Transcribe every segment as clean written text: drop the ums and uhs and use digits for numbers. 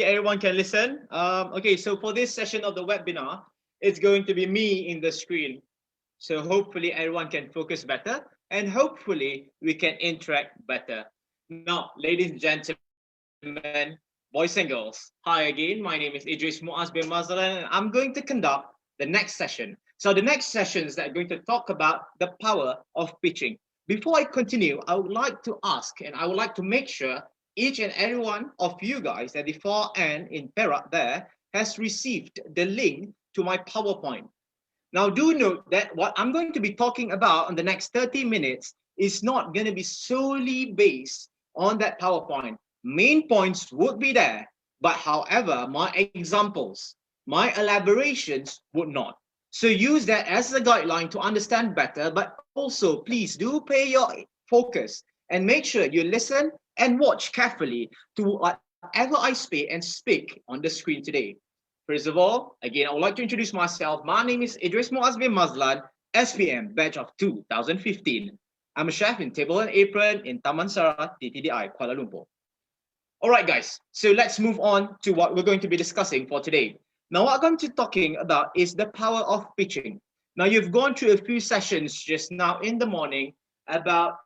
everyone can listen. Okay, so for this session of the webinar, it's going to be me in the screen. So hopefully everyone can focus better and hopefully we can interact better. Now, ladies and gentlemen, boys and girls, hi again. My name is Idris Muaz bin Mazlan and I'm going to conduct the next session. So the next sessions that are going to talk about the power of pitching. Before I continue, I would like to ask and I would like to make sure each and every one of you guys at the far end in Perak there has received the link to my PowerPoint. Now, do note that what I'm going to be talking about in the next 30 minutes is not going to be solely based on that PowerPoint. Main points would be there, but however, my examples, my elaborations would not. So use that as a guideline to understand better, but also please do pay your focus and make sure you listen and watch carefully to whatever I say and speak on the screen today. First of all, again, I would like to introduce myself. My name is Idris Muaz bin Mazlan, SPM, batch of 2015. I'm a chef in Table and Apron in Taman Sara, TTDI, Kuala Lumpur. All right, guys, so let's move on to what we're going to be discussing for today. Now, what I'm going to be talking about is the power of pitching. Now, you've gone through a few sessions just now in the morning about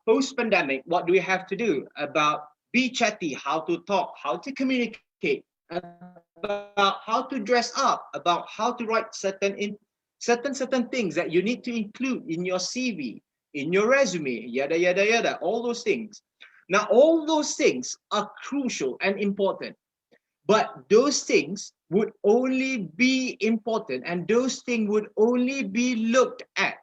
post-pandemic, what do we have to do? About be chatty, how to talk, how to communicate, about how to dress up, about how to write certain things that you need to include in your CV, in your resume, yada yada yada, all those things. Now, all those things are crucial and important, but those things would only be important and those things would only be looked at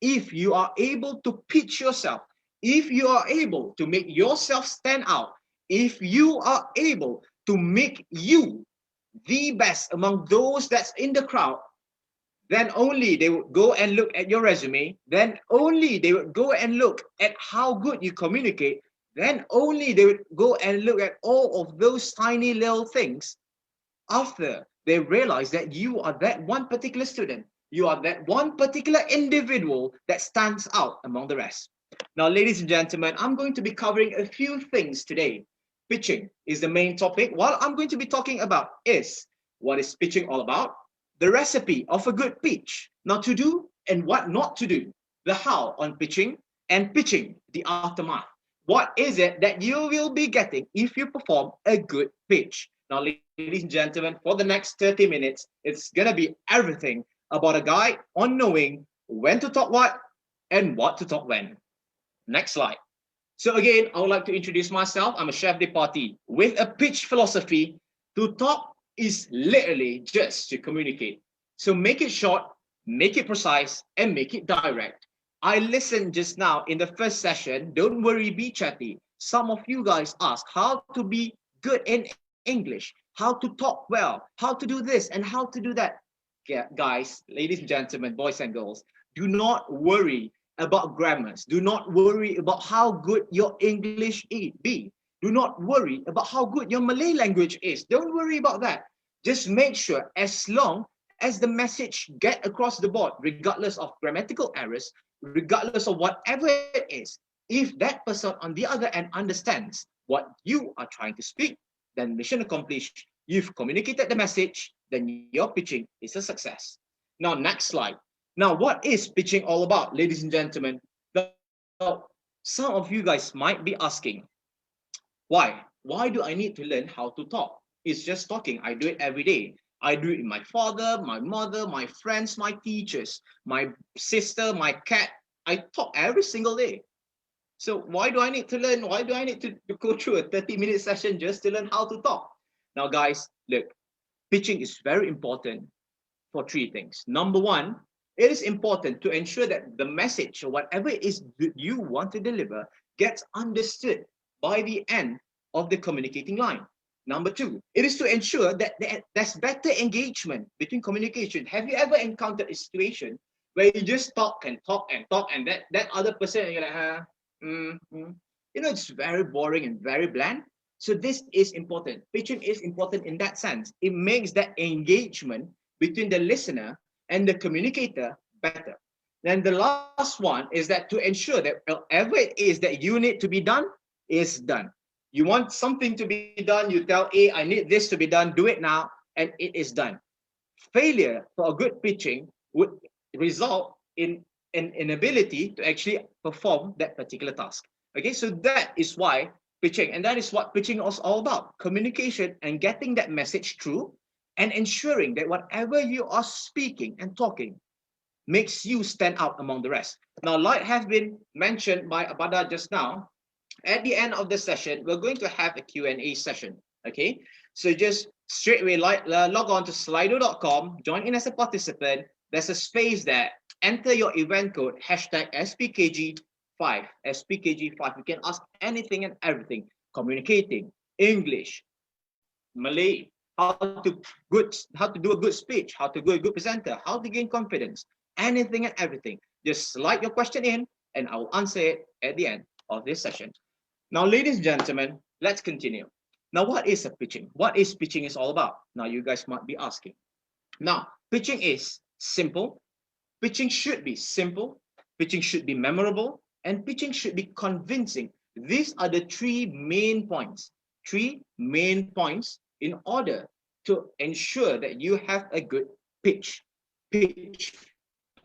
if you are able to pitch yourself, if you are able to make yourself stand out, if you are able to make you the best among those that's in the crowd, then only they would go and look at your resume, then only they would go and look at how good you communicate, then only they would go and look at all of those tiny little things after they realize that you are that one particular student, you are that one particular individual that stands out among the rest. Now, ladies and gentlemen, I'm going to be covering a few things today. Pitching is the main topic. What I'm going to be talking about is what is pitching all about, the recipe of a good pitch, not to do and what not to do, the how on pitching, and pitching, the aftermath. What is it that you will be getting if you perform a good pitch? Now, ladies and gentlemen, for the next 30 minutes, it's going to be everything about a guy on knowing when to talk what and what to talk when. Next slide. So again, I would like to introduce myself. I'm a chef de partie with a pitch philosophy. To talk is literally just to communicate. So make it short, make it precise, and make it direct. I listened just now in the first session. Don't worry, be chatty. Some of you guys ask how to be good in English, how to talk well, how to do this and how to do that. Yeah, guys, ladies and gentlemen, boys and girls, do not worry about grammars. Do not worry about how good your English be. Do not worry about how good your Malay language is. Don't worry about that. Just make sure as long as the message get across the board, regardless of grammatical errors, regardless of whatever it is, if that person on the other end understands what you are trying to speak, then mission accomplished. You've communicated the message, then your pitching is a success. Now, next slide. Now, what is pitching all about, ladies and gentlemen? Now, some of you guys might be asking, why? Why do I need to learn how to talk? It's just talking. I do it every day. I do it in my father, my mother, my friends, my teachers, my sister, my cat. I talk every single day. So why do I need to learn? Why do I need to go through a 30-minute session just to learn how to talk? Now, guys, look, pitching is very important for three things. Number one, it is important to ensure that the message or whatever it is you want to deliver gets understood by the end of the communicating line. Number two, it is to ensure that there's better engagement between communication. Have you ever encountered a situation where you just talk and talk and talk and that other person, you're like, it's very boring and very bland. So this is important. Pitching is important in that sense. It makes that engagement between the listener and the communicator better. Then the last one is that to ensure that whatever it is that you need to be done is done. You want something to be done, you tell A, I need this to be done, do it now, and it is done. Failure for a good pitching would result in an inability to actually perform that particular task. Okay, so that is why pitching, and that is what pitching is all about: communication and getting that message through, and ensuring that whatever you are speaking and talking makes you stand out among the rest. Now, like has been mentioned by Abada just now, at the end of the session, we're going to have a Q&A session. Okay, so just straight away log on to slido.com, join in as a participant. There's a space there. Enter your event code, hashtag SPKG5. SPKG5. You can ask anything and everything. Communicating, English, Malay, how to do a good speech, how to be a good presenter, how to gain confidence, anything and everything. Just slide your question in and I will answer it at the end of this session. Now, ladies and gentlemen, let's continue. Now, what is a pitching? What is pitching is all about? Now, you guys might be asking. Now, pitching is simple. Pitching should be simple. Pitching should be memorable. And pitching should be convincing. These are the three main points. Three main points in order to ensure that you have a good pitch.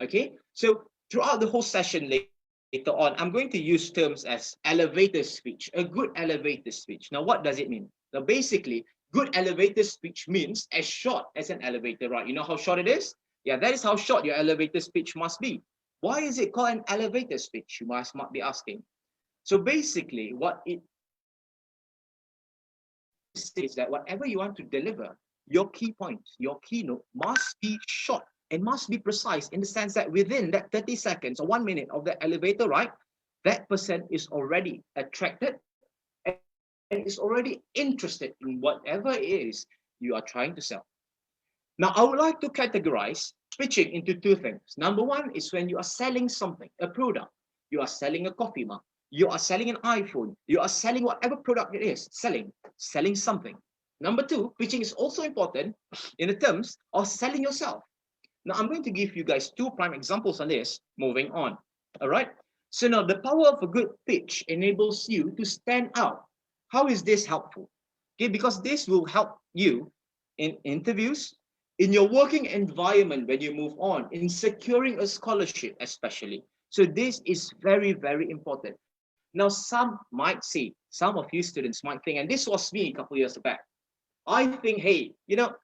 Okay? So, throughout the whole session later on, I'm going to use terms as elevator speech, a good elevator speech. Now, what does it mean? Now, basically, good elevator speech means as short as an elevator ride. You know how short it is? Yeah, that is how short your elevator speech must be. Why is it called an elevator speech? You might be asking. So basically, what it says that whatever you want to deliver, your key points, your keynote must be short and must be precise in the sense that within that 30 seconds or 1 minute of the elevator ride, that person is already attracted and is already interested in whatever it is you are trying to sell. Now, I would like to categorize pitching into two things. Number one is when you are selling something, a product. You are selling a coffee mug. You are selling an iPhone. You are selling whatever product it is, selling something. Number two, pitching is also important in the terms of selling yourself. Now, I'm going to give you guys two prime examples on this, moving on. All right. So now the power of a good pitch enables you to stand out. How is this helpful? Okay, because this will help you in interviews, in your working environment when you move on, in securing a scholarship especially. So this is very, very important. Now, some might say, some of you students might think, and this was me a couple of years back, I think, hey,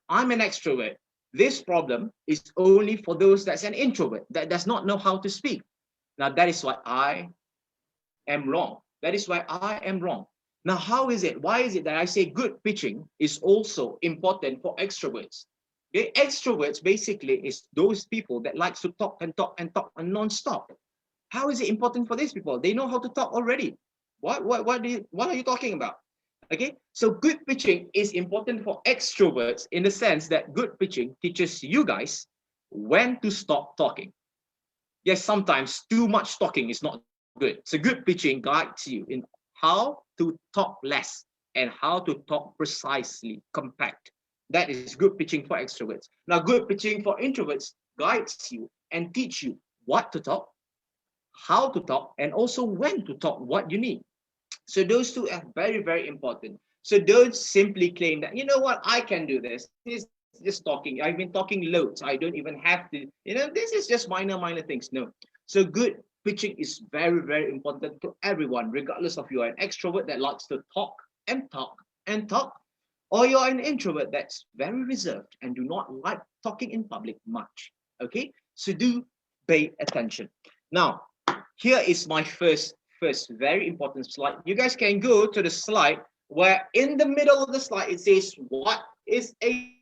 I'm an extrovert. This problem is only for those that's an introvert, that does not know how to speak. Now, that is why I am wrong. That is why I am wrong. Now, how is it? Why is it that I say good pitching is also important for extroverts? Okay? Extroverts basically is those people that likes to talk and talk and talk and non-stop. How is it important for these people? They know how to talk already. What are you talking about? Okay, so good pitching is important for extroverts in the sense that good pitching teaches you guys when to stop talking. Yes, sometimes too much talking is not good. So good pitching guides you in how to talk less and how to talk precisely, compact. That is good pitching for extroverts. Now, good pitching for introverts guides you and teach you what to talk, how to talk, and also when to talk, what you need. So those two are very, very important. So don't simply claim that, you know what, I can do this. This is just talking. I've been talking loads. I don't even have to, this is just minor things. No. So good pitching is very, very important to everyone, regardless of you are an extrovert that likes to talk and talk and talk, or you're an introvert that's very reserved and do not like talking in public much. Okay, so do pay attention. Now, here is my first very important slide. You guys can go to the slide where in the middle of the slide it says, what is a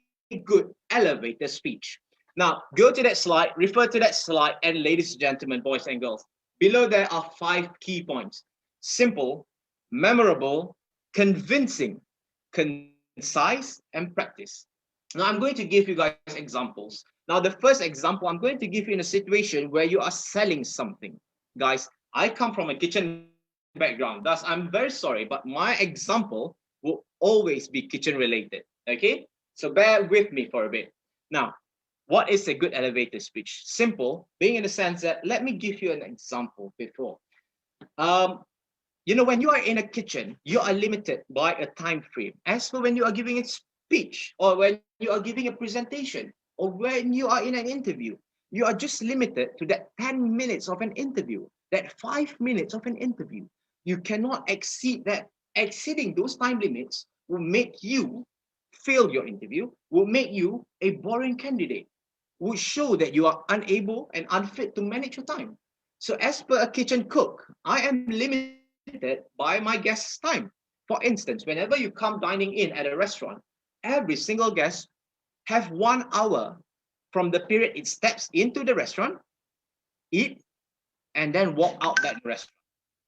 good elevator speech? Now, go to that slide, refer to that slide, and ladies and gentlemen, boys and girls, below there are 5 key points. Simple, memorable, convincing, concise, and practice. Now, I'm going to give you guys examples. Now, the first example, I'm going to give you in a situation where you are selling something. Guys, I come from a kitchen background, thus I'm very sorry, but my example will always be kitchen related, okay? So bear with me for a bit. Now, what is a good elevator speech? Simple, being in the sense that, let me give you an example before. when you are in a kitchen, you are limited by a time frame. As for when you are giving a speech, or when you are giving a presentation, or when you are in an interview, you are just limited to that 10 minutes of an interview, that 5 minutes of an interview. You cannot exceed that. Exceeding those time limits will make you fail your interview, will make you a boring candidate, would show that you are unable and unfit to manage your time. So as per a kitchen cook, I am limited by my guest's time. For instance, whenever you come dining in at a restaurant, every single guest have 1 hour from the period it steps into the restaurant, eat, and then walk out that restaurant.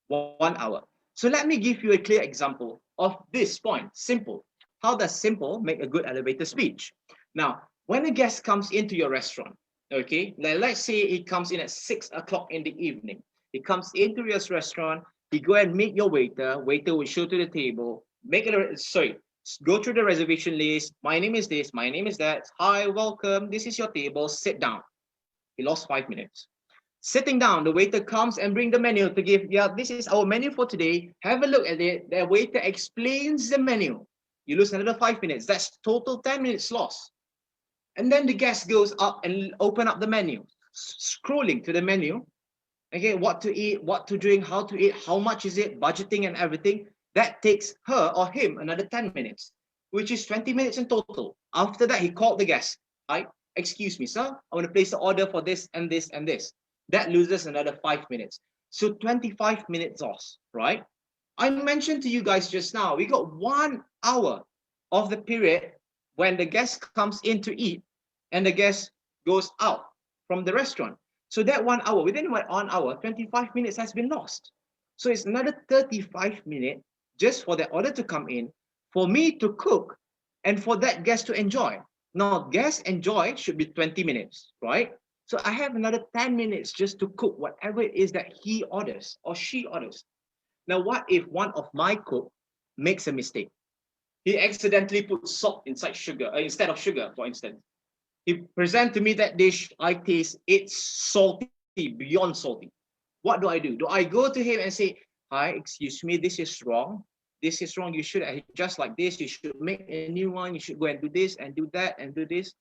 1 hour. So let me give you a clear example of this point. Simple. How does simple make a good elevator speech? Now, when a guest comes into your restaurant, okay, let's say he comes in at 6 o'clock in the evening. He comes into your restaurant, he go and meet your waiter will show to the table, go through the reservation list. My name is this, my name is that. Hi, welcome. This is your table. Sit down. He lost 5 minutes. Sitting down, the waiter comes and bring the menu to give, yeah, this is our menu for today. Have a look at it. The waiter explains the menu. You lose another 5 minutes. That's total 10 minutes lost. And then the guest goes up and open up the menu, scrolling to the menu. Okay, what to eat, what to drink, how to eat, how much is it, budgeting and everything. That takes her or him another 10 minutes, which is 20 minutes in total. After that, he called the guest. Hi, excuse me, sir. I want to place the order for this and this and this. That loses another 5 minutes. So 25 minutes lost, right? I mentioned to you guys just now, we got 1 hour of the period when the guest comes in to eat and the guest goes out from the restaurant. So that 1 hour, within 1 hour, 25 minutes has been lost. So it's another 35 minutes just for the order to come in, for me to cook, and for that guest to enjoy. Now, guest enjoy should be 20 minutes, right? So I have another 10 minutes just to cook whatever it is that he orders or she orders. Now, what if one of my cook makes a mistake? He accidentally puts salt inside sugar, instead of sugar, for instance. He present to me that dish, I taste it's salty, beyond salty. What do? Do I go to him and say, hi, excuse me, this is wrong. This is wrong. You should adjust like this. You should make a new one. You should go and do this and do that and do this.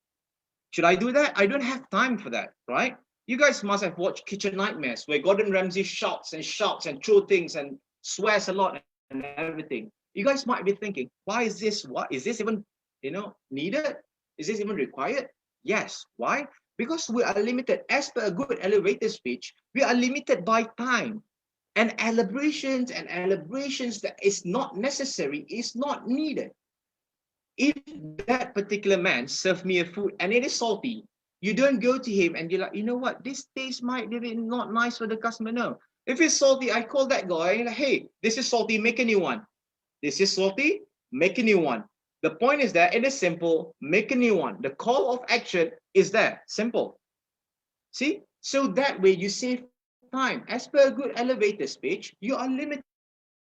Should I do that? I don't have time for that, right? You guys must have watched Kitchen Nightmares, where Gordon Ramsay shouts and throw things and swears a lot and everything. You guys might be thinking, why is this? What is this even, needed? Is this even required? Yes. Why? Because we are limited. As per a good elevator speech, we are limited by time. And elaborations that is not necessary, is not needed. If that particular man served me a food and it is salty, you don't go to him and you're like, you know what, this taste might be not nice for the customer. No. If it's salty, I call that guy, like, hey, this is salty, make a new one. This is salty, make a new one. The point is that it is simple, make a new one. The call of action is there, simple. See? So that way you save time. As per a good elevator speech, you are limited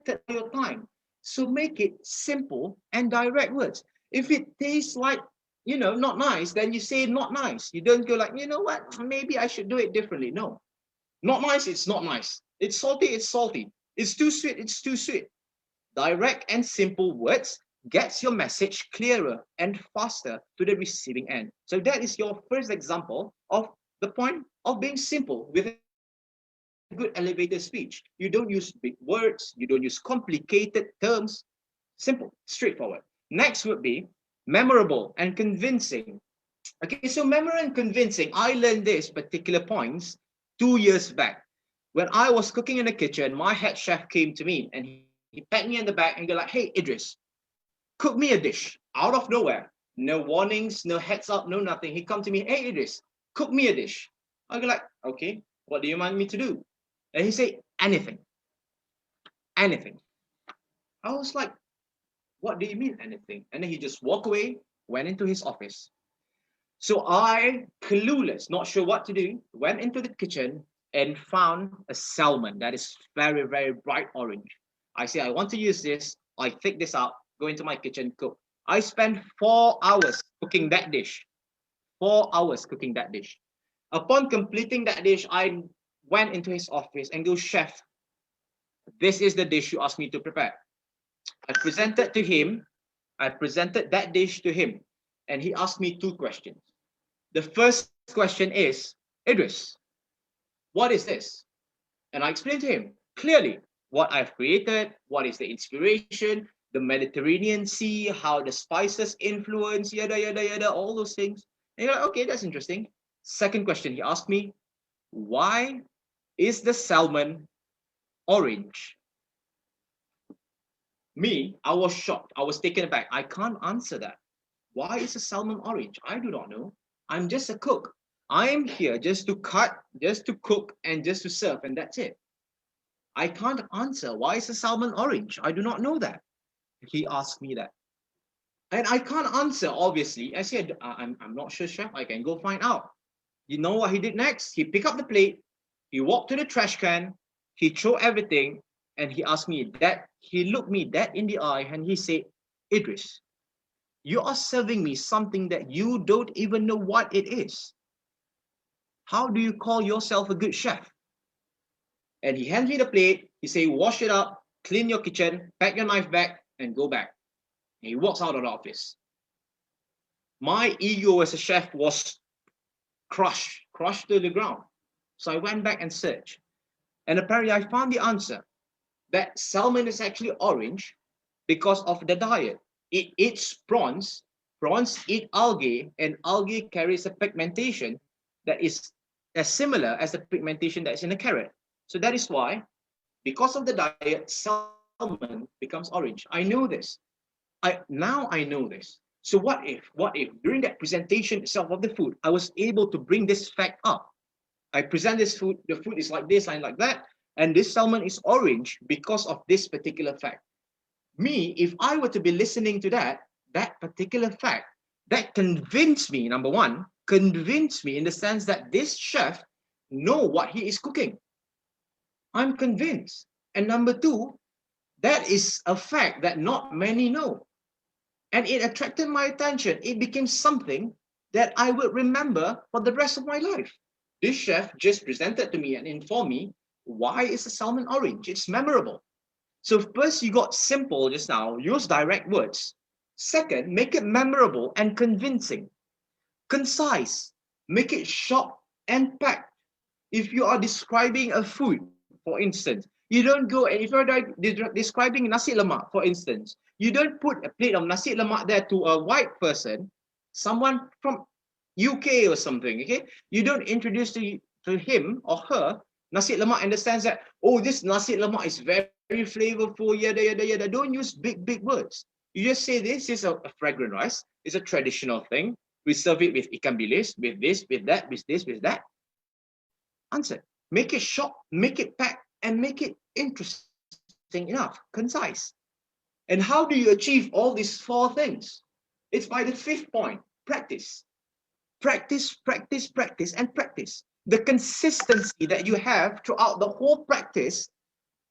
by your time. So make it simple and direct words. If it tastes like, not nice, then you say not nice. You don't go like, you know what, maybe I should do it differently. No. Not nice, it's not nice. It's salty, it's salty. It's too sweet, it's too sweet. Direct and simple words gets your message clearer and faster to the receiving end. So that is your first example of the point of being simple with a good elevator speech. You don't use big words, you don't use complicated terms. Simple, straightforward. Next would be memorable and convincing. Okay, so memorable and convincing, I learned this particular points 2 years back. When I was cooking in the kitchen, my head chef came to me and he pat me in the back and go like, hey, Idris, cook me a dish out of nowhere. No warnings, no heads up, no nothing. He come to me, hey, Idris, cook me a dish. I go like, okay, what do you want me to do? And he say, anything. Anything. I was like, what do you mean anything? And then he just walked away, went into his office. So I, clueless, not sure what to do, went into the kitchen and found a salmon that is very, very bright orange. I say, I want to use this. I take this out, go into my kitchen, cook. I spent 4 hours cooking that dish. 4 hours cooking that dish. Upon completing that dish, I went into his office and go, chef, this is the dish you asked me to prepare. I presented that dish to him, and he asked me two questions. The first question is, Idris, what is this? And I explained to him clearly what I've created, what is the inspiration, the Mediterranean Sea, how the spices influence, yada, yada, yada, all those things. And you're like, okay, that's interesting. Second question, he asked me, why is the salmon orange? Me, I was shocked. I was taken aback. I can't answer that. Why is the salmon orange? I do not know. I'm just a cook. I'm here just to cut, just to cook, and just to serve, and that's it. I can't answer why is the salmon orange. I do not know that. He asked me that. And I can't answer, obviously. I said, I'm not sure, chef. I can go find out. You know what he did next? He picked up the plate, he walked to the trash can, he threw everything, and he asked me that. He looked me dead in the eye and he said, Idris, you are serving me something that you don't even know what it is. How do you call yourself a good chef? And he hands me the plate. He says, wash it up, clean your kitchen, pack your knife back, and go back. And he walks out of the office. My ego as a chef was crushed to the ground. So I went back and searched. And apparently I found the answer. That salmon is actually orange because of the diet. It eats prawns, prawns eat algae, and algae carries a pigmentation that is as similar as the pigmentation that's in a carrot. So that is why, because of the diet, salmon becomes orange. I know this. Now I know this. So what if during that presentation itself of the food, I was able to bring this fact up? I present this food, the food is like this and like that, and this salmon is orange because of this particular fact. Me, if I were to be listening to that particular fact, that convinced me, number one, convinced me in the sense that this chef know what he is cooking. I'm convinced. And number two, that is a fact that not many know. And it attracted my attention. It became something that I would remember for the rest of my life. This chef just presented to me and informed me, why is the salmon orange? It's memorable. So first you got simple just now, use direct words. Second, make it memorable and convincing. Concise, make it short and packed. If you are describing a food, for instance, you don't go, and if you're describing nasi lemak, for instance, you don't put a plate of nasi lemak there to a white person, someone from UK or something, okay? You don't introduce to him or her nasi lemak in the sense that, oh, this nasi lemak is very, very flavorful, yada, yada, yada. Don't use big, big words. You just say this is a fragrant rice. It's a traditional thing. We serve it with ikan bilis, with this, with that, with this, with that. Answer. Make it short, make it packed, and make it interesting enough, concise. And how do you achieve all these four things? It's by the fifth point, practice. Practice, practice, practice, and practice. The consistency that you have throughout the whole practice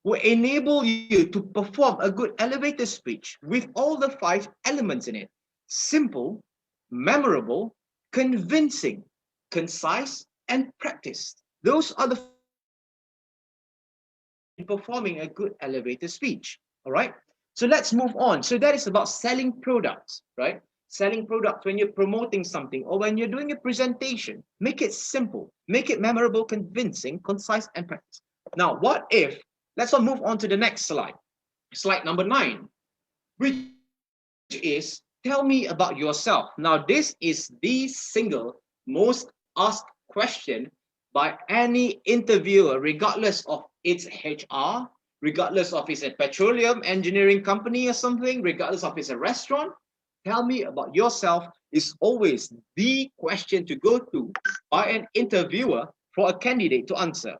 will enable you to perform a good elevator speech with all the 5 elements in it. Simple, memorable, convincing, concise, and practiced. Those are the in performing a good elevator speech. All right. So let's move on. So that is about selling products, right? Selling products when you're promoting something or when you're doing a presentation. Make it simple, make it memorable, convincing, concise, and practice. Now, what if, let's move on to the next slide. Slide number 9, which is tell me about yourself. Now, this is the single most asked question by any interviewer, regardless of its HR, regardless of it's a petroleum engineering company or something, regardless of it's a restaurant. Tell me about yourself is always the question to go to by an interviewer for a candidate to answer.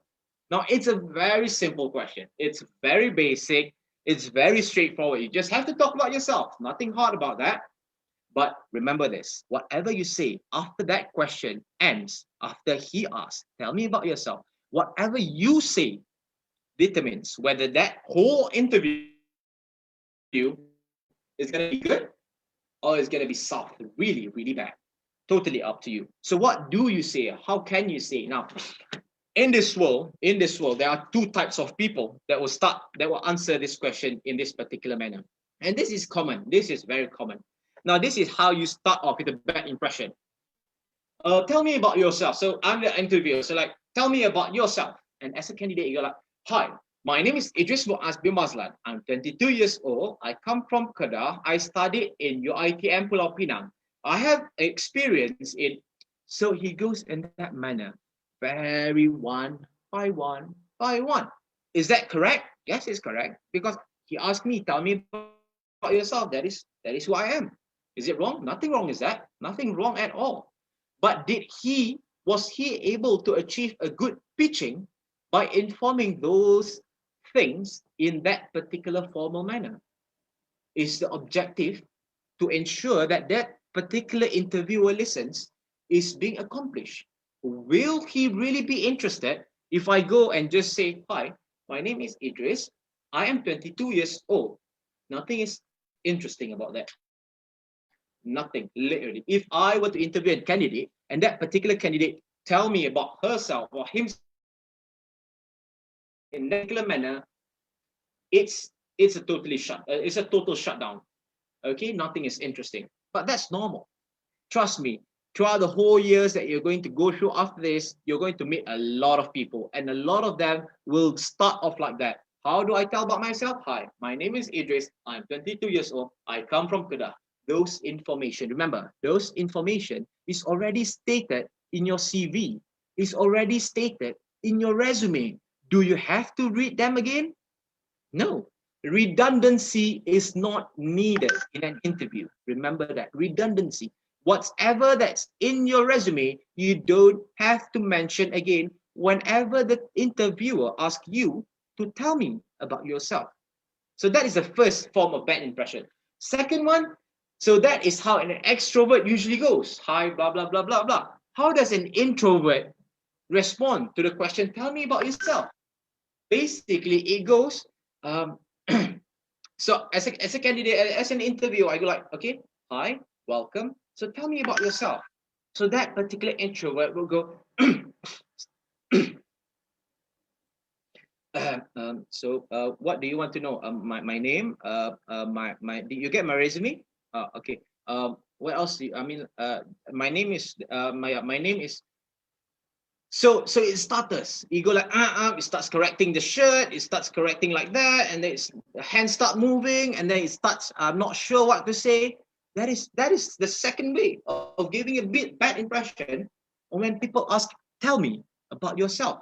Now, it's a very simple question. It's very basic. It's very straightforward. You just have to talk about yourself. Nothing hard about that. But remember this, whatever you say after that question ends, after he asks, tell me about yourself, whatever you say determines whether that whole interview is going to be good or it's going to be soft, really, really bad. Totally up to you. So what do you say? How can you say? Now, in this world, there are two types of people that will answer this question in this particular manner. And this is common. This is very common. Now, this is how you start off with a bad impression. Tell me about yourself. So I'm the interviewer. So like, tell me about yourself. And as a candidate, you're like, hi, my name is Idris Muaz bin Mazlan. I'm 22 years old. I come from Kedah. I studied in UiTM Pulau Pinang. I have experience in. So he goes in that manner, very one by one by one. Is that correct? Yes, it's correct. Because he asked me, tell me about yourself. That is who I am. Is it wrong? Nothing wrong is that. Nothing wrong at all. But was he able to achieve a good pitching by informing those things in that particular formal manner? Is the objective to ensure that that particular interviewer listens is being accomplished? Will he really be interested if I go and just say, hi, my name is Idris, I am 22 years old. Nothing is interesting about that. Nothing, literally. If I were to interview a candidate and that particular candidate tell me about herself or himself in that particular manner, it's a total shutdown. Okay, nothing is interesting. But that's normal. Trust me, throughout the whole years that you're going to go through after this, you're going to meet a lot of people, and a lot of them will start off like that. How do I tell about myself? Hi, my name is Idris. I'm 22 years old. I come from Kedah. Those information, remember, those information is already stated in your CV. It's already stated in your resume. Do you have to read them again? No. Redundancy is not needed in an interview. Remember that. Redundancy. Whatever that's in your resume, you don't have to mention again whenever the interviewer asks you to tell me about yourself. So that is the first form of bad impression. Second one, so that is how an extrovert usually goes. Hi, blah, blah, blah, blah, blah. How does an introvert respond to the question, tell me about yourself? Basically, it goes, so as a candidate, as an interviewer, I go like, okay, hi, welcome. So tell me about yourself. So that particular introvert will go, what do you want to know? My name, did you get my resume? Okay. What else do you, my name is, my name is, so it starts. You go like, it starts correcting the shirt, it starts correcting like that, and then the hands start moving, and then it starts, I'm not sure what to say. That is the second way of giving a bad impression when people ask, tell me about yourself.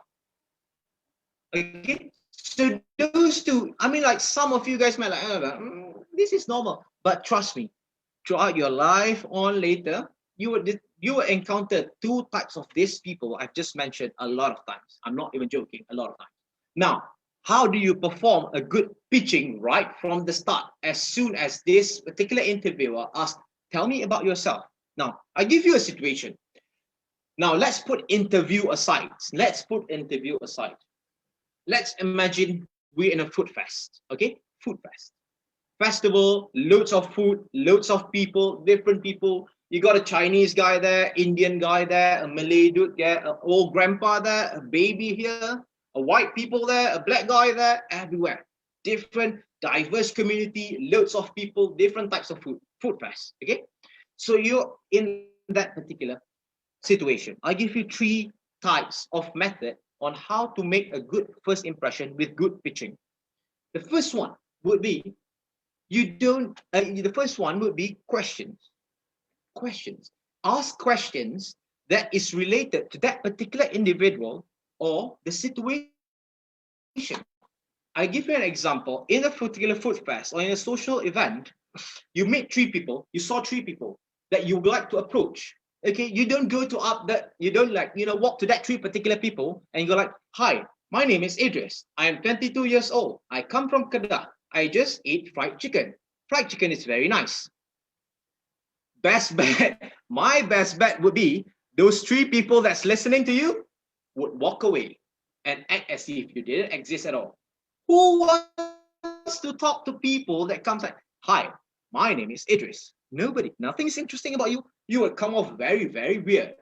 Okay, so those two, like some of you guys might like, this is normal, but trust me, throughout your life on later, you will encounter two types of these people I've just mentioned a lot of times. I'm not even joking, a lot of times. Now, how do you perform a good pitching right from the start? As soon as this particular interviewer asks, tell me about yourself. Now, I give you a situation. Now, let's put interview aside. Let's imagine we're in a food fest, okay? Food fest. Festival, loads of food, loads of people, different people. You got a Chinese guy there, Indian guy there, a Malay dude there, an old grandpa there, a baby here, a white people there, a black guy there, everywhere. Different, diverse community, loads of people, different types of food fest, okay? So you're in that particular situation. I give you three types of method on how to make a good first impression with good pitching. The first one would be, the first one would be questions. Ask questions that is related to that particular individual or the situation. I give you an example. In a particular food fest or in a social event, you meet three people, you saw three people that you would like to approach. Okay, you don't go to walk to that three particular people and you go like, hi, my name is Idris. I am 22 years old. I come from Kedah. I just ate fried chicken. Fried chicken is very nice. Best bet, my best bet would be those three people that's listening to you would walk away and act as if you didn't exist at all. Who wants to talk to people that comes like, hi, my name is Idris. Nobody. Nothing is interesting about you. You would come off very, very weird.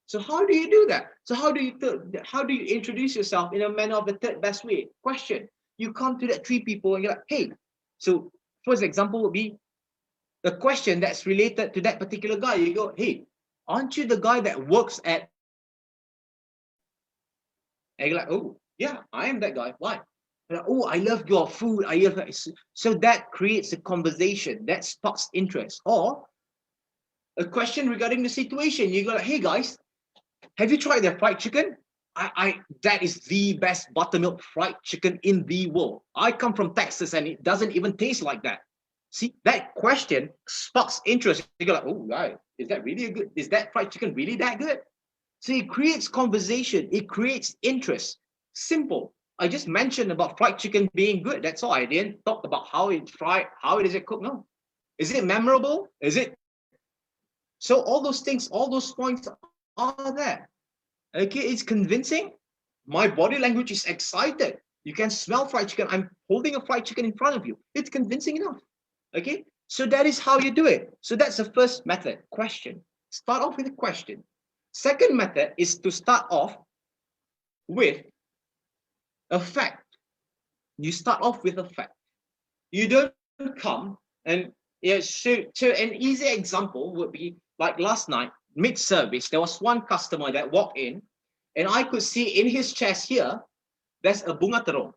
So how do you do that? So how do you introduce yourself in a manner of the third best way? Question. You come to that three people and you're like, hey. So first example would be the question that's related to that particular guy. You go, hey, aren't you the guy that works at? And you're like, oh yeah, I am that guy. Why? Like, oh, I love your food. I love that. So that creates a conversation that sparks interest. Or a question regarding the situation. You go like, hey guys, have you tried their fried chicken? That is the best buttermilk fried chicken in the world. I come from Texas and it doesn't even taste like that. See, that question sparks interest. You go like, oh, right, is that really a good? Is that fried chicken really that good? So it creates conversation. It creates interest. Simple. I just mentioned about fried chicken being good. That's all. I didn't talk about how it's fried, how it is cooked. No. Is it memorable? Is it? So all those things, all those points are there. Okay, it's convincing. My body language is excited. You can smell fried chicken. I'm holding a fried chicken in front of you. It's convincing enough. Okay, so that is how you do it. So that's the first method, question. Start off with a question. Second method is to start off with a fact. You start off with a fact. You don't come and yeah. So an easy example would be like last night, mid-service, there was one customer that walked in, and I could see in his chest here, there's a bunga terong.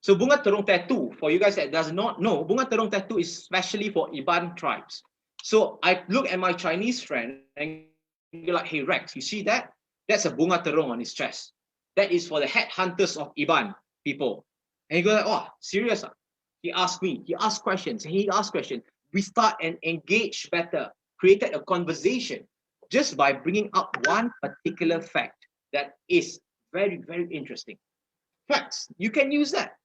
So bunga terong tattoo, for you guys that does not know, bunga terong tattoo is specially for Iban tribes. So I look at my Chinese friend and you're like, hey Rex, you see that? That's a bunga terong on his chest. That is for the headhunters of Iban people. And he goes like, oh, serious? He asked me, he asked questions, and he asked questions. We start and engage better, created a conversation just by bringing up one particular fact that is very, very interesting. Facts, you can use that.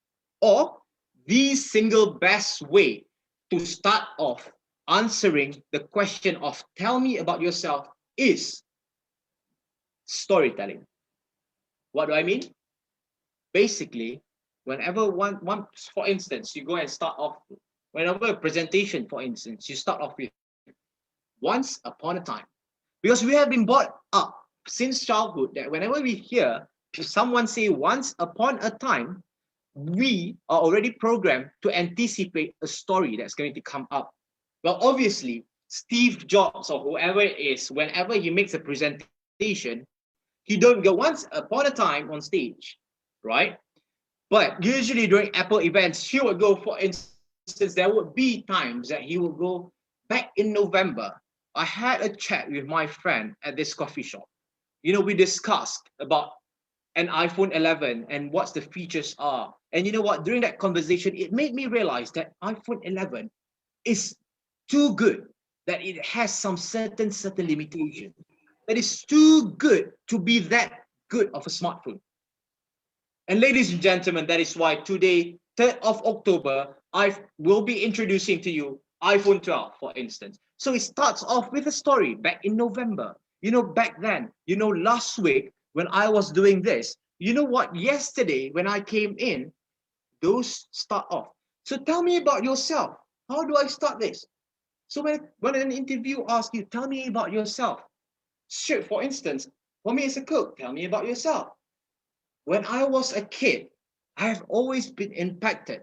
Or the single best way to start off answering the question of tell me about yourself is storytelling. What do I mean? Basically, whenever one for instance, you go and start off, whenever a presentation, for instance, you start off with once upon a time. Because we have been brought up since childhood that whenever we hear someone say once upon a time, we are already programmed to anticipate a story that's going to come up. Well, obviously, Steve Jobs or whoever it is, whenever he makes a presentation, he don't go once upon a time on stage, right? But usually during Apple events, he would go, for instance, there would be times that he would go back in November. I had a chat with my friend at this coffee shop. You know, we discussed about an iPhone 11 and what the features are. And you know what? During that conversation, it made me realize that iPhone 11 is too good, that it has some certain limitation. That is too good to be that good of a smartphone. And ladies and gentlemen, that is why today, 3rd of October, I will be introducing to you iPhone 12, for instance. So it starts off with a story back in November. You know, back then, you know, last week when I was doing this, you know what? Yesterday, when I came in, those start off. So tell me about yourself. How do I start this? So when an interview asks you, tell me about yourself. Sure, for instance, for me as a cook, tell me about yourself. When I was a kid, I have always been impacted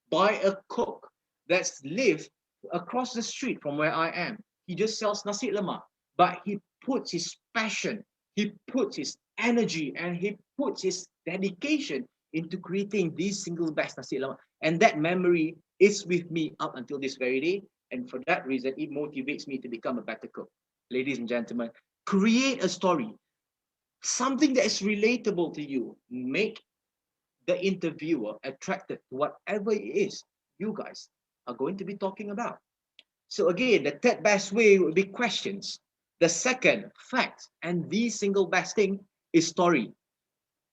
by a cook that's lived across the street from where I am. He just sells nasi lemak, but he puts his passion, he puts his energy, and he puts his dedication into creating the single best nasi lemak. And that memory is with me up until this very day. And for that reason, it motivates me to become a better cook. Ladies and gentlemen, create a story, something that is relatable to you. Make the interviewer attracted to whatever it is you guys are going to be talking about. So again, the third best way would be questions. The second, facts. And the single best thing is story.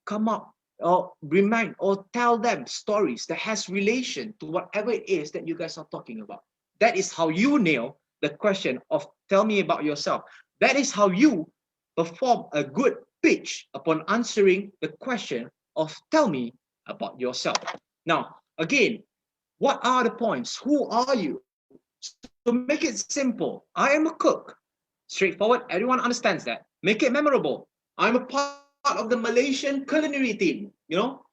Come up or remind or tell them stories that has relation to whatever it is that you guys are talking about. That is how you nail the question of tell me about yourself. That is how you perform a good pitch upon answering the question of tell me about yourself. Now, again, what are the points? Who are you? So make it simple. I am a cook. Straightforward. Everyone understands that. Make it memorable. I'm a part of the Malaysian culinary team,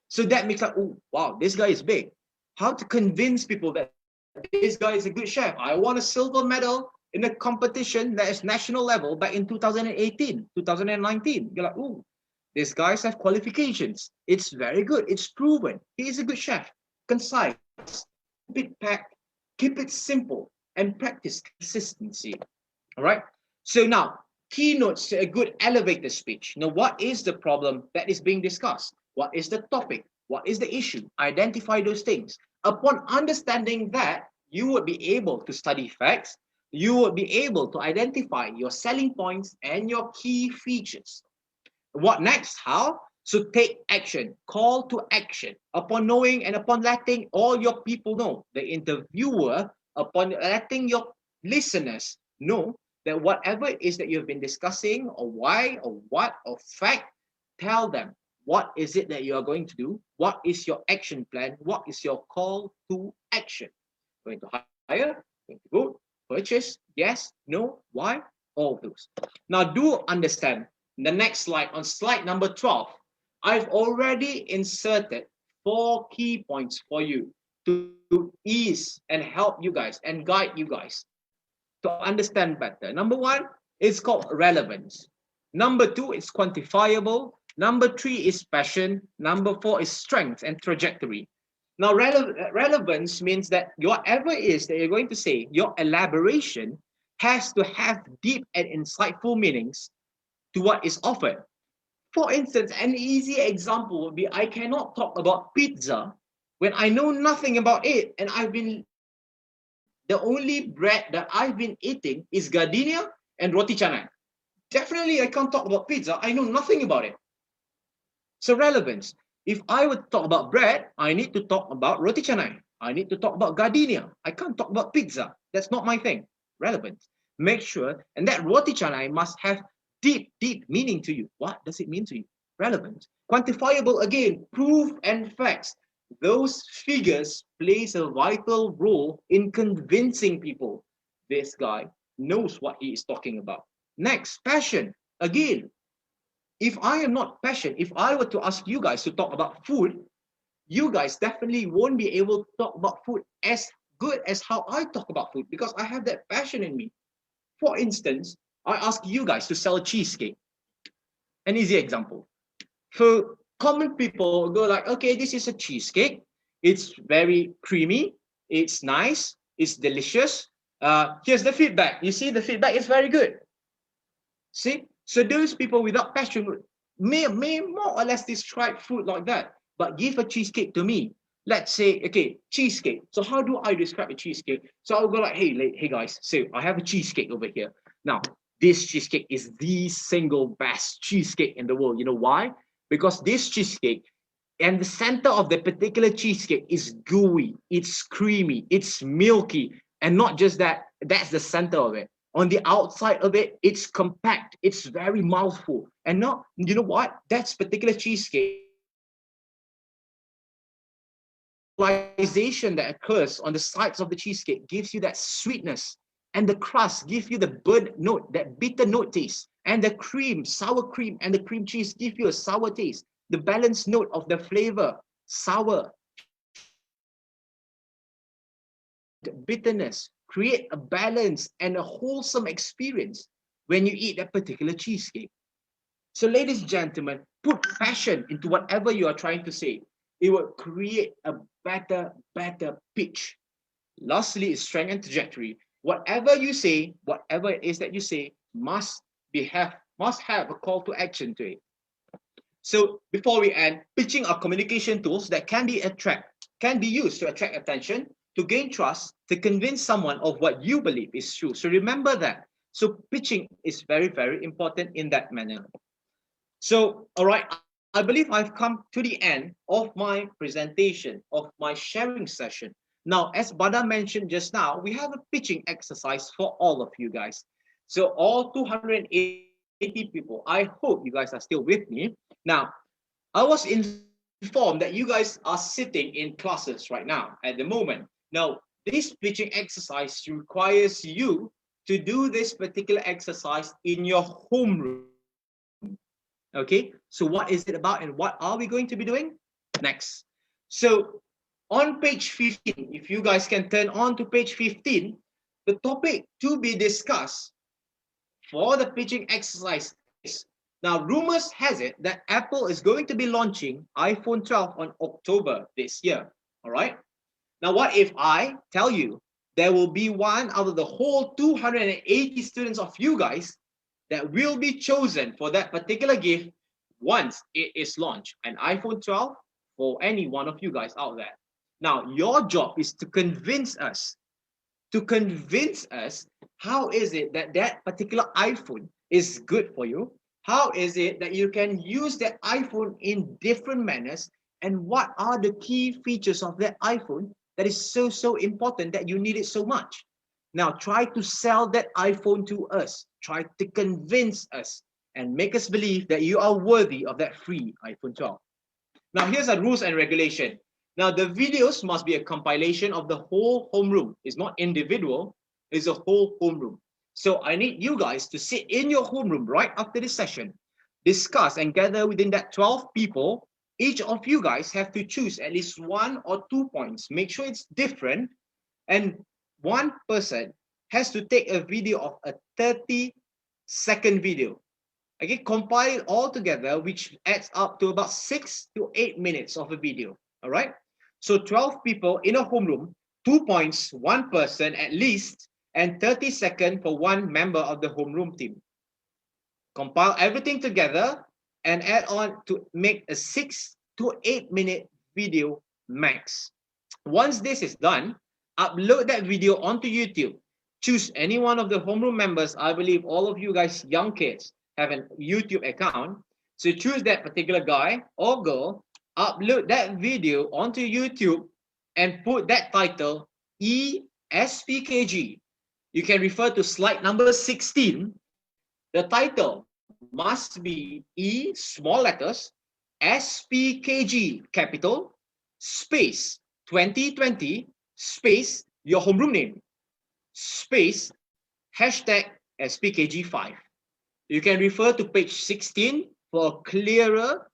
So that makes like, oh, wow, this guy is big. How to convince people that this guy is a good chef. I won a silver medal in a competition that is national level back in 2018, 2019. You're like, oh, these guys have qualifications. It's very good. It's proven. He is a good chef. Concise, keep it packed, keep it simple, and practice consistency. All right. So now, keynotes to a good elevator speech. Now, what is the problem that is being discussed? What is the topic? What is the issue? Identify those things. Upon understanding that, you would be able to study facts. You would be able to identify your selling points and your key features. What next? How? So take action, call to action. Upon knowing and upon letting all your people know, the interviewer, upon letting your listeners know that whatever it is that you've been discussing, or why, or what, or fact, tell them what is it that you are going to do, what is your action plan, what is your call to action. Going to hire, going to go, purchase, yes, no, why, all those. Now do understand the next slide, on slide number 12, I've already inserted 4 key points for you to ease and help you guys and guide you guys to understand better. Number 1 is called relevance. Number 2 is quantifiable. Number 3 is passion. Number 4 is strength and trajectory. Now, relevance means that whatever it is that you're going to say, your elaboration has to have deep and insightful meanings to what is offered. For instance, an easy example would be I cannot talk about pizza when I know nothing about it, and the only bread that I've been eating is gardenia and roti canai. Definitely, I can't talk about pizza. I know nothing about it. So relevance. If I would talk about bread, I need to talk about roti canai. I need to talk about gardenia. I can't talk about pizza. That's not my thing. Relevance. Make sure, and that roti canai must have deep meaning to you. What does it mean to you? Relevant. Quantifiable, again, proof and facts. Those figures plays a vital role in convincing people this guy knows what he is talking about. Next, passion. Again, if I am not passionate, if I were to ask you guys to talk about food, you guys definitely won't be able to talk about food as good as how I talk about food, because I have that passion in me. For instance, I ask you guys to sell a cheesecake. An easy example. For common people, go like, okay, this is a cheesecake. It's very creamy. It's nice. It's delicious. Here's the feedback. You see, the feedback is very good. See? So those people without passion may more or less describe food like that. But give a cheesecake to me. Let's say, okay, cheesecake. So how do I describe a cheesecake? So I'll go like, hey guys, so I have a cheesecake over here. Now, this cheesecake is the single best cheesecake in the world. You know why? Because this cheesecake and the center of the particular cheesecake is gooey, it's creamy, it's milky. And not just that, that's the center of it. On the outside of it, it's compact, it's very mouthful. And not, you know what? That particular cheesecake, that occurs on the sides of the cheesecake gives you that sweetness, and the crust gives you the burnt note, that bitter note taste, and the cream, sour cream, and the cream cheese give you a sour taste. The balanced note of the flavor, sour, bitterness, create a balance and a wholesome experience when you eat that particular cheesecake. So, ladies and gentlemen, put passion into whatever you are trying to say. It will create a better pitch. Lastly, is strength and trajectory. Whatever you say, whatever it is that you say, must have a call to action to it. So before we end, pitching are communication tools that can be used to attract attention, to gain trust, to convince someone of what you believe is true. So remember that. So pitching is very, very important in that manner. So, all right, I believe I've come to the end of my presentation, of my sharing session. Now, as Bada mentioned just now, we have a pitching exercise for all of you guys. So all 280 people, I hope you guys are still with me. Now, I was informed that you guys are sitting in classes right now at the moment. Now, this pitching exercise requires you to do this particular exercise in your homeroom. Okay, so what is it about and what are we going to be doing next? So on page 15, if you guys can turn on to page 15, the topic to be discussed for the pitching exercise is, now rumors has it that Apple is going to be launching iPhone 12 on October this year. All right. Now, what if I tell you there will be one out of the whole 280 students of you guys that will be chosen for that particular gift once it is launched, an iPhone 12 for any one of you guys out there. Now, your job is to convince us how is it that that particular iPhone is good for you? How is it that you can use that iPhone in different manners? And what are the key features of that iPhone that is so important that you need it so much? Now, try to sell that iPhone to us. Try to convince us and make us believe that you are worthy of that free iPhone 12. Now, here's a rules and regulation. Now, the videos must be a compilation of the whole homeroom. It's not individual, it's a whole homeroom. So I need you guys to sit in your homeroom right after this session, discuss and gather within that 12 people. Each of you guys have to choose at least 1 or 2 points. Make sure it's different. And one person has to take a video of a 30-second video. Okay, compile it all together, which adds up to about 6 to 8 minutes of a video. All right. So 12 people in a homeroom, 2 points, one person at least, and 30 seconds for one member of the homeroom team. Compile everything together and add on to make a 6 to 8 minute video max. Once this is done, upload that video onto YouTube. Choose any one of the homeroom members. I believe all of you guys, young kids, have a YouTube account. So choose that particular guy or girl, upload that video onto YouTube and put that title ESPKG. You can refer to slide number 16. The title must be E small letters, SPKG capital, space 2020, space your homeroom name, space hashtag SPKG5. You can refer to page 16 for a clearer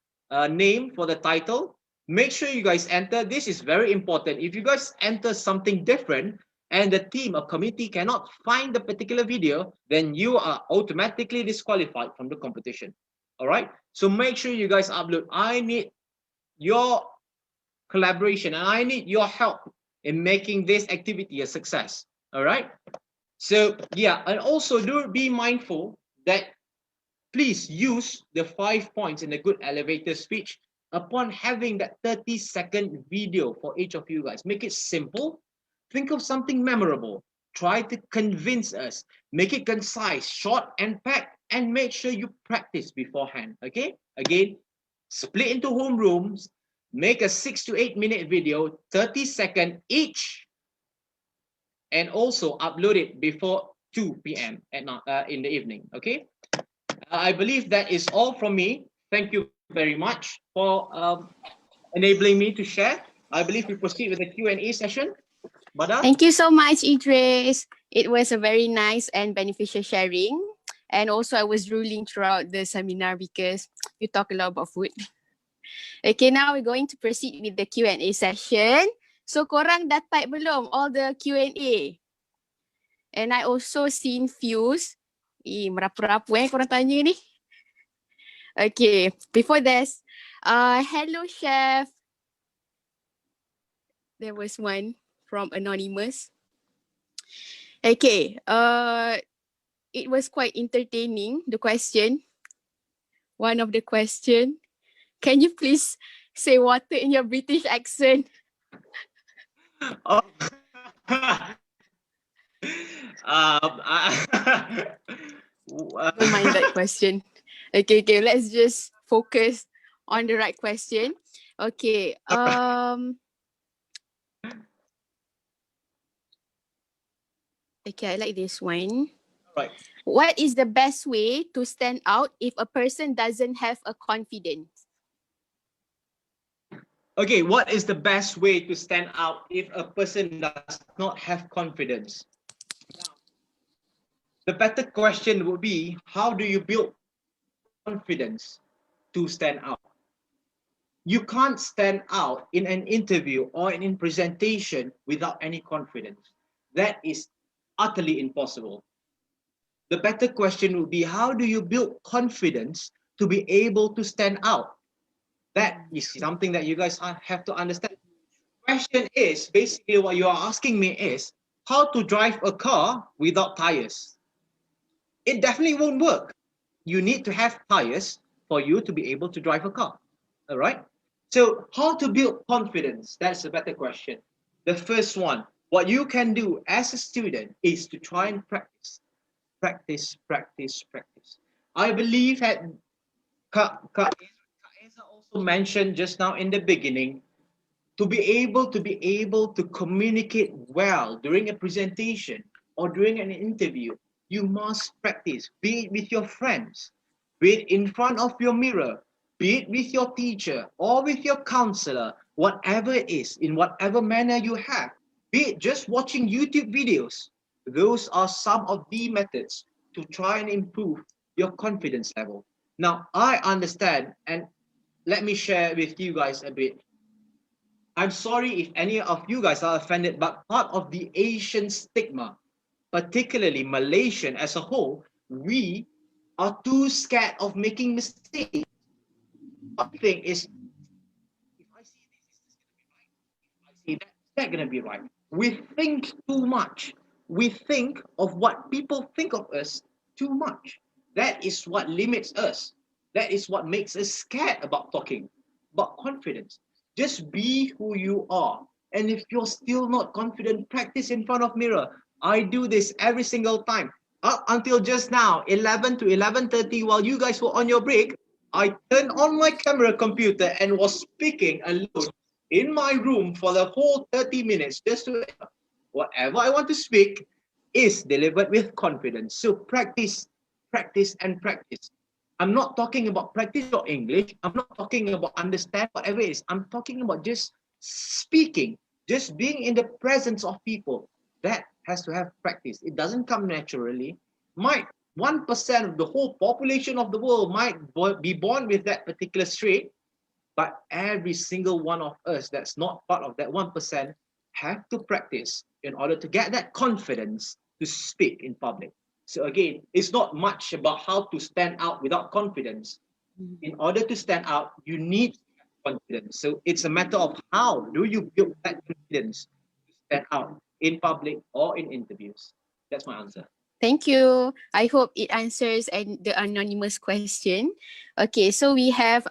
name for the title. Make sure you guys enter. This is very important. If you guys enter something different and the team or committee cannot find the particular video, then you are automatically disqualified from the competition. All right. So make sure you guys upload. I need your collaboration and I need your help in making this activity a success. All right. So yeah, and also do be mindful that please use the 5 points in a good elevator speech upon having that 30-second video for each of you guys. Make it simple. Think of something memorable. Try to convince us. Make it concise, short and packed, and make sure you practice beforehand. Okay? Again, split into homerooms. Make a 6 to 8 minute video, 30 seconds each, and also upload it before 2 p.m. In the evening. Okay? I believe that is all from me. Thank you very much for enabling me to share. I believe we proceed with the Q&A session. Bada? Thank you so much, Idris. It was a very nice and beneficial sharing. And also, I was drooling throughout the seminar because you talk a lot about food. Okay, now we're going to proceed with the Q&A session. So, korang dah type belum all the Q&A? And I also seen views. Merapu-rapu korang tanya ni. Okay, before this, hello chef. There was one from Anonymous. Okay, it was quite entertaining, the question. One of the question. Can you please say water in your British accent? Oh. Don't mind that question. Okay, let's just focus on the right question. Okay, okay, I like this one. Right. What is the best way to stand out if a person doesn't have a confidence? Okay, what is the best way to stand out if a person does not have confidence? Now, the better question would be, how do you build confidence? to stand out. You can't stand out in an interview or in presentation without any confidence. That is utterly impossible. The better question would be, how do you build confidence to be able to stand out? That is something that you guys have to understand. Question is, basically what you are asking me is, how to drive a car without tires. It definitely won't work. You need to have tires for you to be able to drive a car. All right? So how to build confidence? That's a better question. The first one, what you can do as a student is to try and practice. Practice, practice, practice. I believe that Kak Eza also mentioned just now in the beginning, to be able to communicate well during a presentation or during an interview, you must practice, be it with your friends, be it in front of your mirror, be it with your teacher or with your counselor, whatever it is, in whatever manner you have, be it just watching YouTube videos. Those are some of the methods to try and improve your confidence level. Now, I understand, and let me share with you guys a bit. I'm sorry if any of you guys are offended, but part of the Asian stigma, particularly Malaysian as a whole, we are too scared of making mistakes. One thing is, if I see this, is this going to be right? If I see that, is that going to be right? We think too much. We think of what people think of us too much. That is what limits us. That is what makes us scared about talking, about confidence. Just be who you are. And if you're still not confident, practice in front of mirror. I do this every single time. Up until just now, 11 to 11:30, while you guys were on your break, I turned on my camera computer and was speaking alone in my room for the whole 30 minutes, just to whatever I want to speak is delivered with confidence. So practice, practice, and practice. I'm not talking about practice your English. I'm not talking about understand whatever it is. I'm talking about just speaking, just being in the presence of people. That has to have practice. It doesn't come naturally. Might 1% of the whole population of the world might be born with that particular trait, but every single one of us that's not part of that 1% have to practice in order to get that confidence to speak in public. So again, it's not much about how to stand out without confidence. In order to stand out, you need confidence. So it's a matter of how do you build that confidence to stand out in public or in interviews. That's my answer. Thank you. I hope it answers the anonymous question. Okay, so we have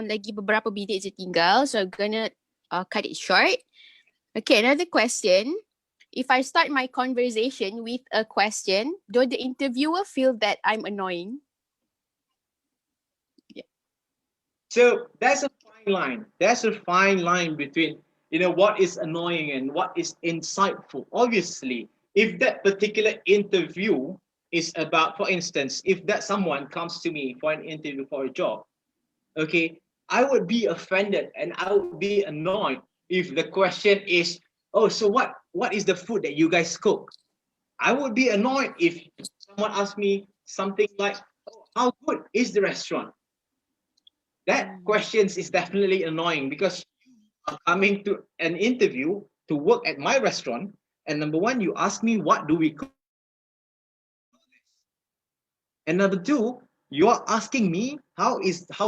lagi beberapa minit je tinggal, so I'm gonna cut it short. Okay, another question. If I start my conversation with a question, do the interviewer feel that I'm annoying? Yeah. So there's a fine line. There's a fine line between, what is annoying and what is insightful. Obviously, if that particular interview is about, for instance, if that someone comes to me for an interview for a job, okay, I would be offended and I would be annoyed if the question is, oh, so what is the food that you guys cook? I would be annoyed if someone asked me something like, oh, how good is the restaurant? That question is definitely annoying because you are coming to an interview to work at my restaurant, and number one, you ask me what do we cook, and number two, you are asking me how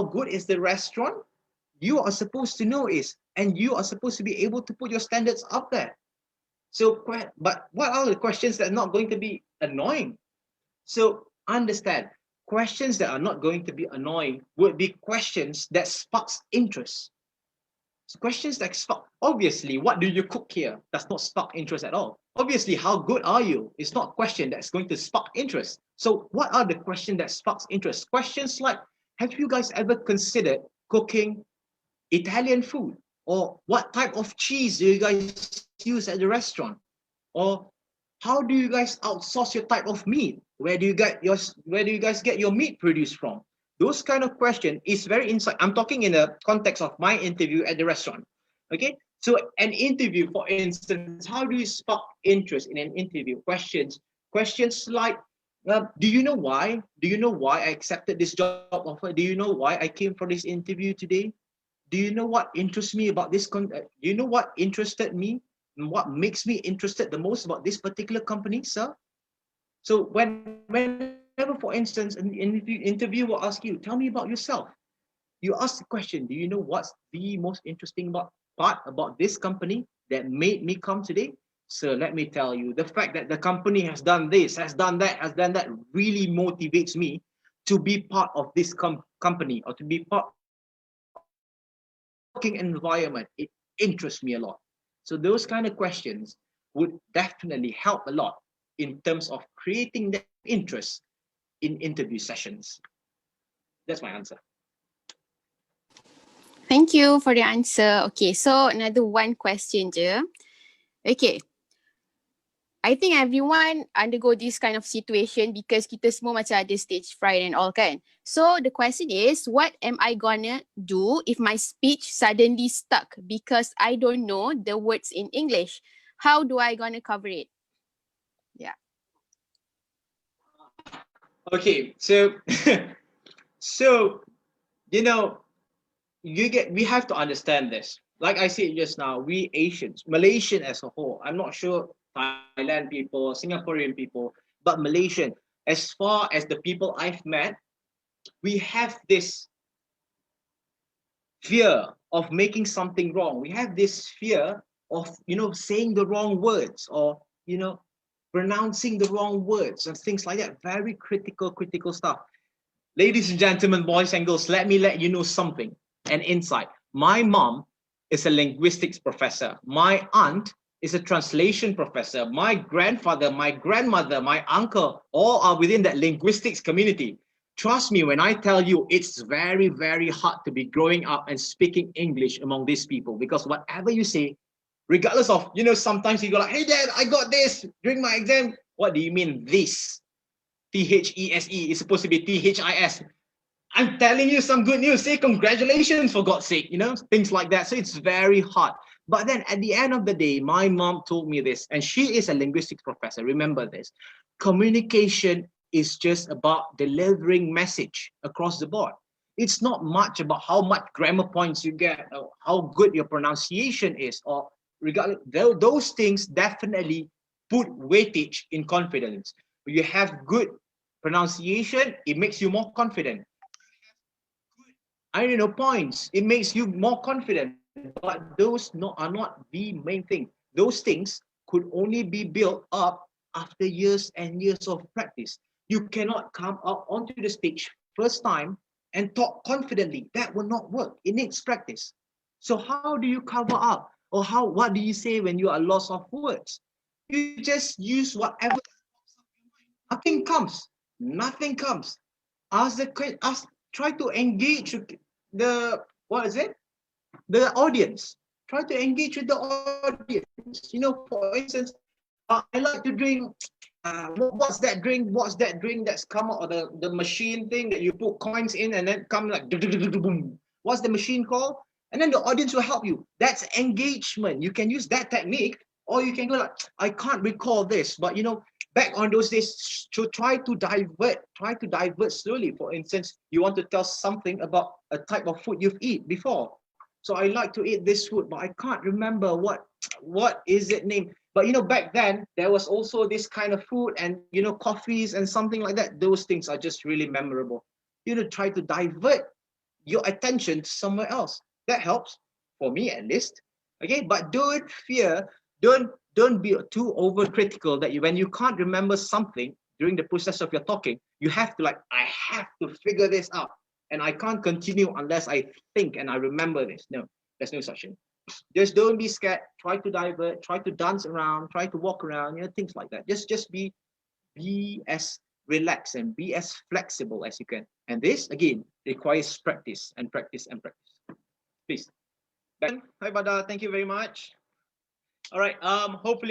good is the restaurant. You are supposed to know is, and you are supposed to be able to put your standards up there. So, but what are the questions that are not going to be annoying? So understand, questions that are not going to be annoying would be questions that sparks interest. So questions that spark, obviously, what do you cook here does not spark interest at all. Obviously, how good are you? It's not a question that's going to spark interest. So what are the questions that sparks interest? Questions like, have you guys ever considered cooking Italian food? Or what type of cheese do you guys use at the restaurant? Or how do you guys outsource your type of meat? Where do you guys get your meat produced from? Those kind of question is very insight. I'm talking in the context of my interview at the restaurant. Okay, so an interview, for instance, how do you spark interest in an interview? Questions like, Do you know why? Do you know why I accepted this job offer? Do you know why I came for this interview today? Do you know what interests me about this? Do you know what interested me and what makes me interested the most about this particular company, sir? So whenever, for instance, an interview will ask you, tell me about yourself. You ask the question, do you know what's the most interesting part about this company that made me come today? So let me tell you, the fact that the company has done this, has done that, really motivates me to be part of this company or to be part of this working environment. It interests me a lot. So those kind of questions would definitely help a lot in terms of creating that interest in interview sessions. That's my answer. Thank you for the answer. Okay, so another one question je. Okay, I think everyone undergo this kind of situation because kita semua macam ada stage fright and all kan. So the question is, what am I gonna do if my speech suddenly stuck because I don't know the words in English? How do I gonna cover it? Yeah. Okay, so so you know, we have to understand this. Like I said just now, we Asians, Malaysian as a whole. I'm not sure Thailand people, Singaporean people, but Malaysian, as far as the people I've met, we have this fear of making something wrong. We have this fear of, saying the wrong words or, pronouncing the wrong words and things like that. Very critical stuff. Ladies and gentlemen, boys and girls, let me let you know something, an insight. My mom is a linguistics professor. My aunt is a translation professor. My grandfather, my grandmother, my uncle, all are within that linguistics community. Trust me when I tell you, it's very hard to be growing up and speaking English among these people, because whatever you say, regardless of, sometimes you go like, hey dad, I got this during my exam. What do you mean this? THESE is supposed to be THIS. I'm telling you some good news. Say congratulations for God's sake, things like that. So it's very hard. But then at the end of the day, my mom told me this, and she is a linguistics professor. Remember this. Communication is just about delivering message across the board. It's not much about how much grammar points you get or how good your pronunciation is, or regardless, those things definitely put weightage in confidence. You have good pronunciation, it makes you more confident. I don't know, points, it makes you more confident, but those are not the main thing. Those things could only be built up after years and years of practice. You cannot come out onto the stage first time and talk confidently. That will not work. It needs practice. So how do you cover up? Or what do you say when you are lost of words? You just use whatever. Nothing comes. Nothing comes. Try to engage with the, what is it? The audience. Try to engage with the audience. For instance, I like to drink. What's that drink? What's that drink that's come out of the machine thing that you put coins in and then come like boom? What's the machine called? And then the audience will help you. That's engagement. You can use that technique, or you can go like, I can't recall this, but back on those days, to try to divert slowly. For instance, you want to tell something about a type of food you've eaten before. So I like to eat this food, but I can't remember what is it named. But back then there was also this kind of food and coffees and something like that. Those things are just really memorable. Try to divert your attention to somewhere else. That helps, for me at least. Okay, but don't fear, don't be too overcritical that when you can't remember something during the process of your talking, you have to I have to figure this out. And I can't continue unless I think and I remember this. No, there's no such thing. Just don't be scared. Try to divert, try to dance around, try to walk around, things like that. Just be as relaxed and be as flexible as you can. And this again requires practice and practice and practice. Please. Hi Bada, thank you very much. All right. Hopefully